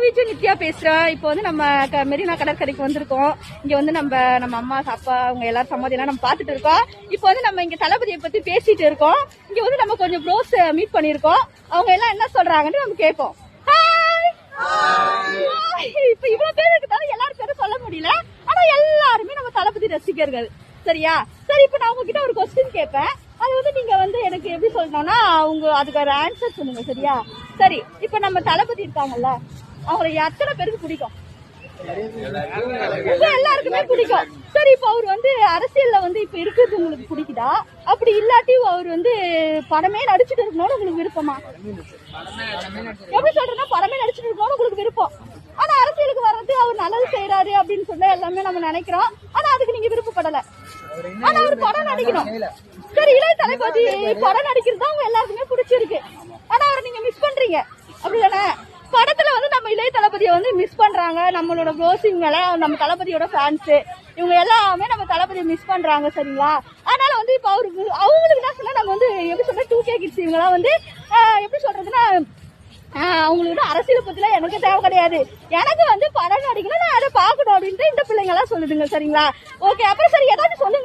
விஜு நித்யா பேசுறேன். இப்போ வந்து நம்ம மெரினா கடற்கரைக்கு வந்திருக்கோம். இங்க வந்து நம்ம அம்மா அப்பா அவங்க எல்லாரும் சமாதி எல்லாம் நம்ம பாத்துட்டு இருக்கோம். இப்போ வந்து நம்ம இங்க தளபதியை பத்தி பேசிட்டு இருக்கோம். இங்க வந்து நம்ம கொஞ்சம் ப்ரோஸ் மீட் பண்ணிருக்கோம். அவங்க எல்லாம் என்ன சொல்றாங்கன்னு நம்ம கேட்போம். இப்ப இவ்வளவு பேர் இருக்கிறதால எல்லாரும் பேரும் சொல்ல முடியல. ஆனா எல்லாருமே நம்ம தளபதி ரசிகர்கள். சரியா? சரி, இப்ப நான் உங்ககிட்ட ஒரு கொஸ்டின் கேட்பேன். அது வந்து நீங்க வந்து எனக்கு எப்படி சொல்லணும்னா அவங்க அதுக்கு ஒரு ஆன்சர் சொல்லுங்க. சரியா? சரி, இப்ப நம்ம தளபதி இருக்காங்கல்ல, அவங்களை எத்தனை பேருக்கு பிடிக்கும்? உங்க எல்லாருக்குமே பிடிக்கும். சரி, இப்ப அவர் வந்து அரசியல்ல வந்து இப்ப இருக்கிறது உங்களுக்கு பிடிக்குதா? அப்படி இல்லாட்டி அவர் வந்து படமே நடிச்சுட்டு இருக்கணும்னு உங்களுக்கு விருப்பமா? எப்படி சொல்றேன்னா படமே நடிச்சுட்டு இருக்கணும்னு உங்களுக்கு விருப்பம். ஆனா அரசியலுக்கு வர்றது அவர் நல்லது செய்யறாரு அப்படின்னு சொல்ல எல்லாமே நம்ம நினைக்கிறோம். ஆனா அதுக்கு நீங்க விருப்பப்படல. ஆனா அவர் படம் நடிக்கணும். சரி, இளைய தளபதி படம் நடிக்கிறது அவங்க எல்லாருக்குமே பிடிச்சிருக்கு. ஆனா அவரை நீங்க மிஸ் பண்றீங்க. அப்படிதானே? படத்துல வந்து நம்ம இளைய தளபதியை வந்து மிஸ் பண்றாங்க. நம்மளோட ப்ரோசிங் நம்ம தளபதியோட ஃபேன்ஸ் இவங்க எல்லாமே நம்ம தளபதியை மிஸ் பண்றாங்க. சரிங்களா? அதனால வந்து இப்ப அவங்களுக்கு என்ன சொன்னா நம்ம வந்து எப்படி சொல்ற 2K கிட்ஸ் இவங்கெல்லாம் வந்து எப்படி சொல்றதுன்னா அவங்களுக்கு வந்து அரசியல் பத்தில எனக்கு தேவை கிடையாது. எனக்கு வந்து படம் நடிக்கணும், நான் அதை பாக்கணும் அப்படின்ட்டு இந்த பிள்ளைங்க எல்லாம் சொல்லுதுங்க. சரிங்களா? ஓகே, அப்புறம் சரி ஏதாச்சும் சொல்லுங்க.